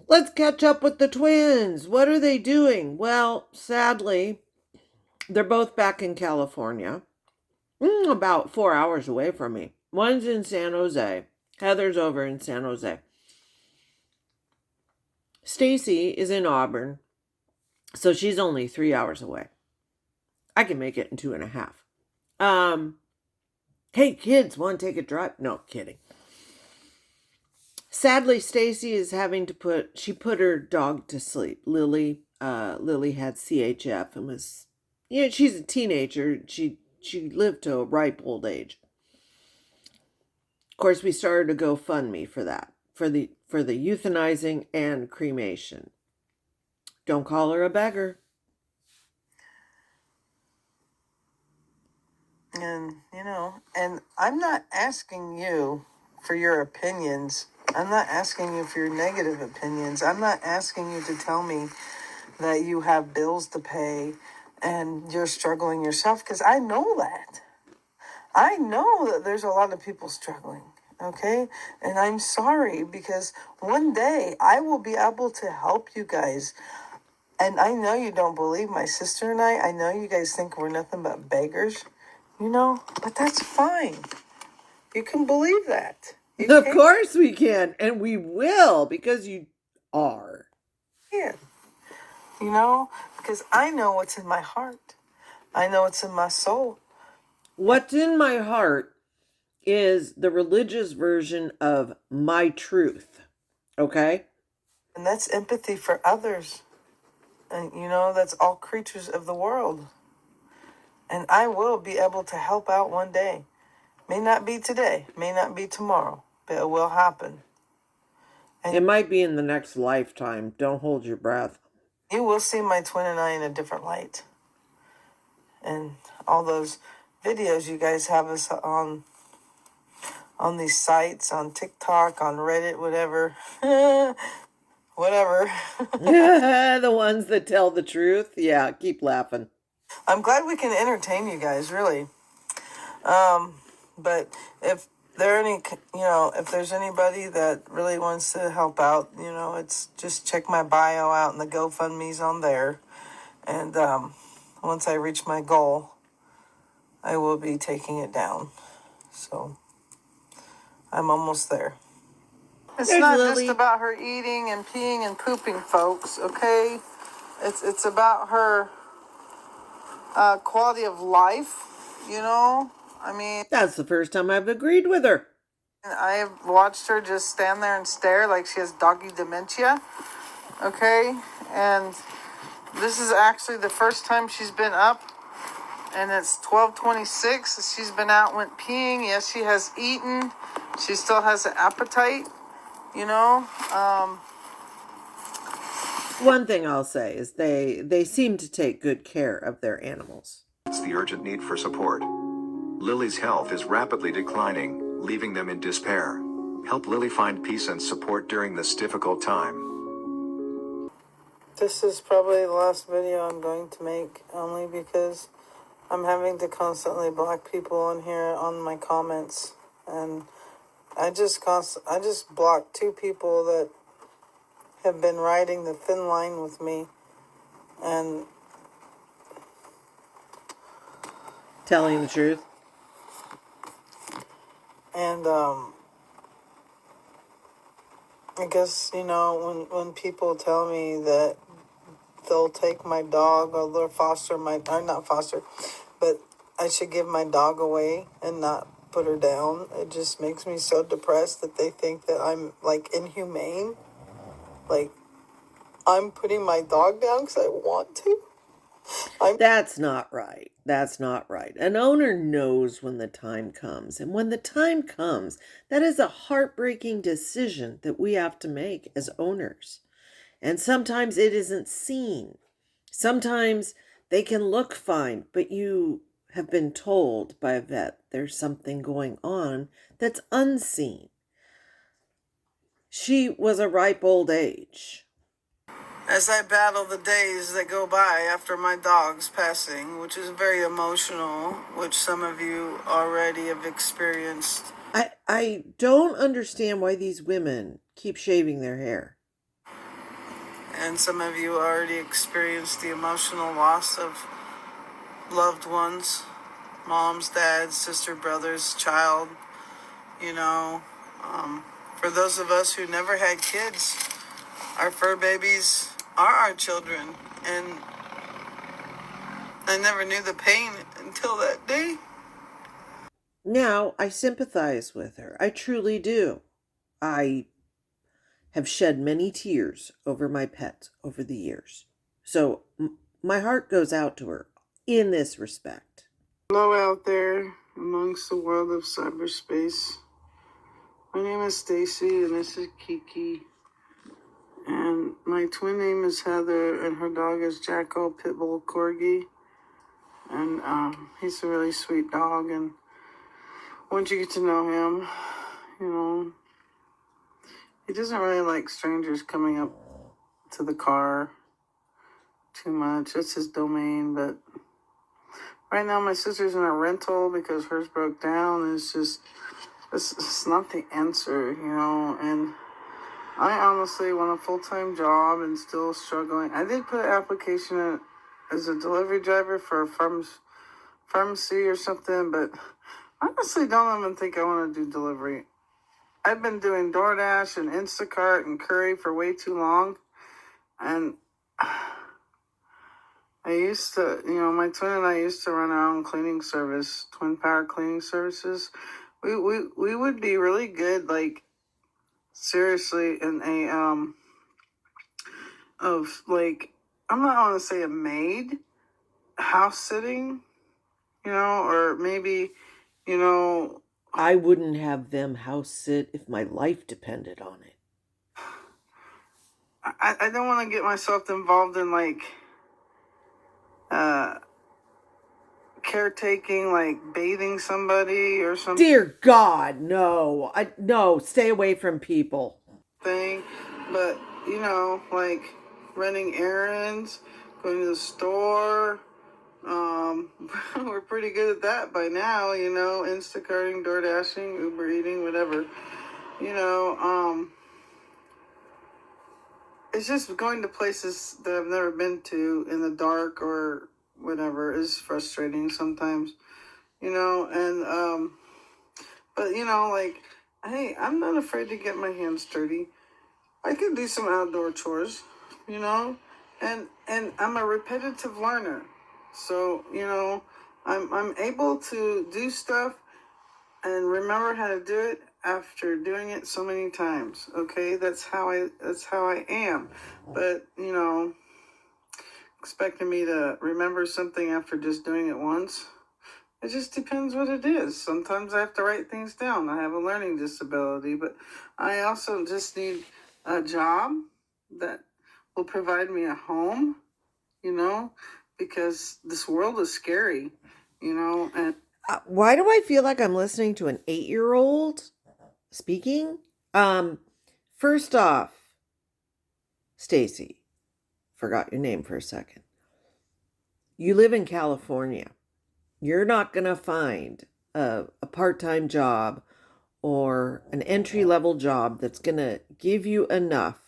Let's catch up with the twins. What are they doing? Well, sadly, they're both back in California, about 4 hours away from me. One's in San Jose. Heather's over in San Jose. Stacy is in Auburn, so she's only 3 hours away. I can make it in 2.5. Hey kids, want to take a drive? No, kidding. Sadly, Stacy is having to put her dog to sleep. Lily had CHF and was, she's a teenager. She lived to a ripe old age. Of course, we started a GoFundMe for that, for the euthanizing and cremation. Don't call her a beggar. And, and I'm not asking you for your opinions. I'm not asking you for your negative opinions. I'm not asking you to tell me that you have bills to pay and you're struggling yourself, because I know that. I know that there's a lot of people struggling, okay? And I'm sorry, because one day I will be able to help you guys. And I know you don't believe my sister and I know you guys think we're nothing but beggars, but that's fine. You can believe that. Of course we can, and we will, because you are. Yeah. Because I know what's in my heart. I know what's in my soul. What's in my heart is the religious version of my truth. Okay? And that's empathy for others. And, that's all creatures of the world. And I will be able to help out one day. May not be today, may not be tomorrow, but it will happen. And it might be in the next lifetime. Don't hold your breath. You will see my twin and I in a different light. And all those videos you guys have us on these sites, on TikTok, on Reddit, whatever. Whatever. The ones that tell the truth. Yeah, keep laughing. I'm glad we can entertain you guys, really. But if if there's anybody that really wants to help out, it's just check my bio out and the GoFundMe's on there. And once I reach my goal, I will be taking it down. So I'm almost there. It's not Lily. Just about her eating and peeing and pooping, folks, okay? It's about her quality of life, I mean... That's the first time I've agreed with her. I have watched her just stand there and stare like she has doggy dementia, okay? And this is actually the first time she's been up, and it's 12:26. She's been out, went peeing. Yes, she has eaten. She still has an appetite, One thing I'll say is they seem to take good care of their animals. It's the urgent need for support. Lily's health is rapidly declining, leaving them in despair. Help Lily find peace and support during this difficult time. This is probably the last video I'm going to make, only because I'm having to constantly block people on here on my comments. And I just blocked 2 people that have been riding the thin line with me and telling the truth. And I guess, when people tell me that they'll take my dog or they'll not foster, but I should give my dog away and not put her down, it just makes me so depressed that they think that I'm, inhumane. I'm putting my dog down because I want to. That's not right. That's not right. An owner knows when the time comes. And when the time comes, that is a heartbreaking decision that we have to make as owners. And sometimes it isn't seen. Sometimes they can look fine, but you have been told by a vet there's something going on that's unseen. She was a ripe old age. As I battle the days that go by after my dog's passing, which is very emotional, which some of you already have experienced. I don't understand why these women keep shaving their hair. and some of you already experienced the emotional loss of loved ones, moms, dads, sister, brothers, child, you know. For those of us who never had kids, our fur babies are our children, and I never knew the pain until that day. Now, I sympathize with her. I truly do. I have shed many tears over my pets over the years. So my heart goes out to her in this respect. Hello out there amongst the world of cyberspace. My name is Stacy and this is Kiki. And my twin name is Heather and her dog is Jacko Pitbull Corgi. And he's a really sweet dog, and once you get to know him, you know, he doesn't really like strangers coming up to the car too much. That's his domain. But right now my sister's in a rental because hers broke down. It's not the answer, you know. And I honestly want a full-time job and still struggling. I did put an application in as a delivery driver for a pharmacy or something, but I honestly don't even think I want to do delivery. I've been doing DoorDash and Instacart and Curry for way too long. And I used to, you know, my twin and I used to run our own cleaning service, Twin Power Cleaning Services. We would be really good, like, seriously, in a, of, like, I'm not going to say a maid, house sitting, you know, or maybe, you know. I wouldn't have them house sit if my life depended on it. I don't want to get myself involved in, like, caretaking, like bathing somebody or something. Dear God, no. No, stay away from people. But, you know, like running errands, going to the store. We're pretty good at that by now, you know, Instacarting, DoorDashing, Uber eating, whatever. You know, it's just going to places that I've never been to in the dark or whatever is frustrating sometimes, you know. And but you know, like, hey, I'm not afraid to get my hands dirty. I can do some outdoor chores, you know, and I'm a repetitive learner, so you know, I'm able to do stuff and remember how to do it after doing it so many times. Okay, that's how I am. But you know, expecting me to remember something after just doing it once, it just depends what it is. Sometimes I have to write things down. I have a learning disability, but I also just need a job that will provide me a home, you know, because this world is scary, you know. And Why do I feel like I'm listening to an 8-year-old speaking? First off, Stacy, forgot your name for a second. You live in California. You're not going to find a part-time job or an entry-level job that's going to give you enough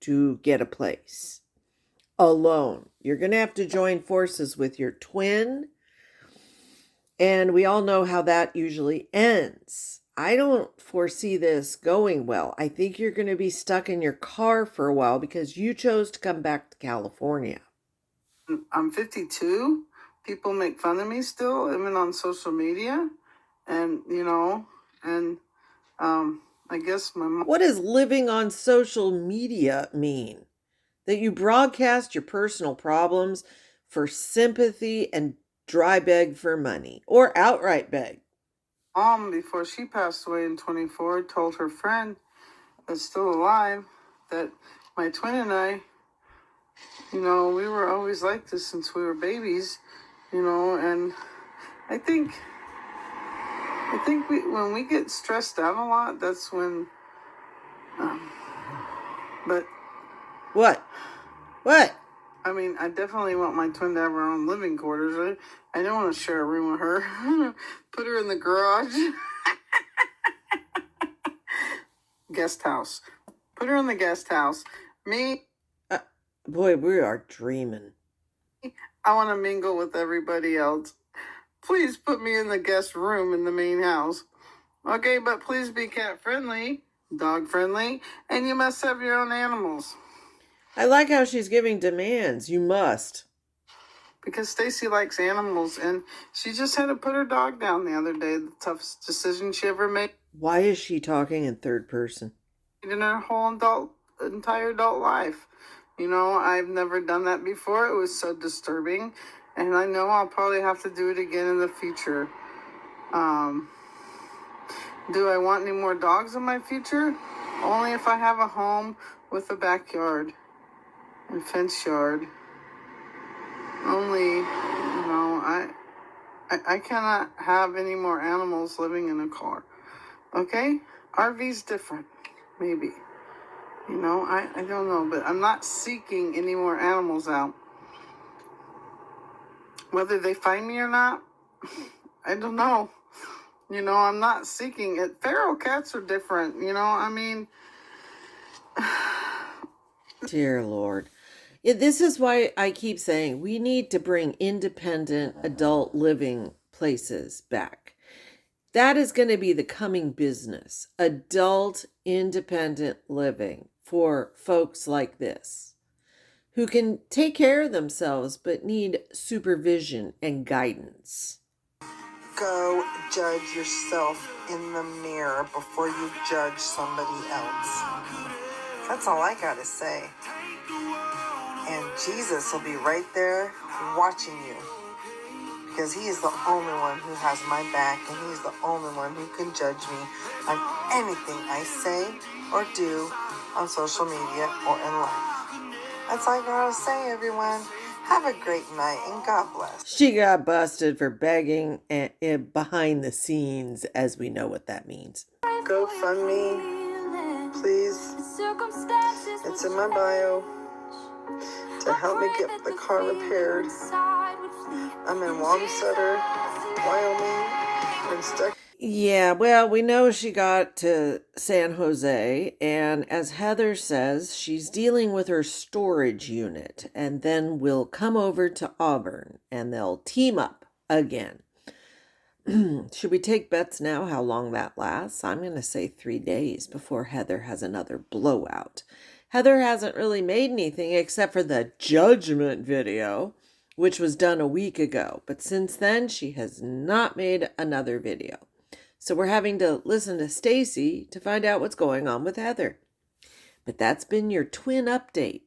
to get a place alone. You're going to have to join forces with your twin, and we all know how that usually ends. I don't foresee this going well. I think you're going to be stuck in your car for a while because you chose to come back to California. I'm 52. People make fun of me still, even on social media. And, you know, and I guess my mom. What does living on social media mean? That you broadcast your personal problems for sympathy and dry beg for money or outright beg? Mom, before she passed away in 24, told her friend that's still alive that my twin and I, you know, we were always like this since we were babies, you know. And I think when we get stressed out a lot, that's when. But What? I mean, I definitely want my twin to have her own living quarters. Right? I don't want to share a room with her. Put her in the garage. Guest house. Put her in the guest house. Me. Boy, we are dreaming. I want to mingle with everybody else. Please put me in the guest room in the main house. Okay, but please be cat friendly, dog friendly, and you must have your own animals. I like how she's giving demands. You must. Because Stacy likes animals, and she just had to put her dog down the other day. The toughest decision she ever made Why is she talking in third person? in her whole entire adult life. You know, I've never done that before. It was so disturbing, and I know I'll probably have to do it again in the future. Do I want any more dogs in my future? Only if I have a home with a backyard and fence yard. Only, I cannot have any more animals living in a car. Okay? RV's different, maybe. I don't know, but I'm not seeking any more animals out. Whether they find me or not, I don't know. I'm not seeking it. Feral cats are different, Dear Lord. Yeah, this is why I keep saying we need to bring independent adult living places back. That is going to be the coming business. Adult independent living for folks like this who can take care of themselves but need supervision and guidance. Go judge yourself in the mirror before you judge somebody else. That's all I gotta say. And Jesus will be right there watching you. Because he is the only one who has my back, and he's the only one who can judge me on anything I say or do on social media or in life. That's all I gotta say, everyone. Have a great night, and God bless. She got busted for begging and behind the scenes, as we know what that means. GoFundMe, please. It's in my bio to help me get the car repaired. I'm in Wamsutter, Wyoming. Been stuck. Yeah, well, we know she got to San Jose, and as Heather says, she's dealing with her storage unit, and then will come over to Auburn, and they'll team up again. Should we take bets now how long that lasts? I'm going to say 3 days before Heather has another blowout. Heather hasn't really made anything except for the judgment video, which was done a week ago. But since then, she has not made another video. So we're having to listen to Stacy to find out what's going on with Heather. But that's been your twin update.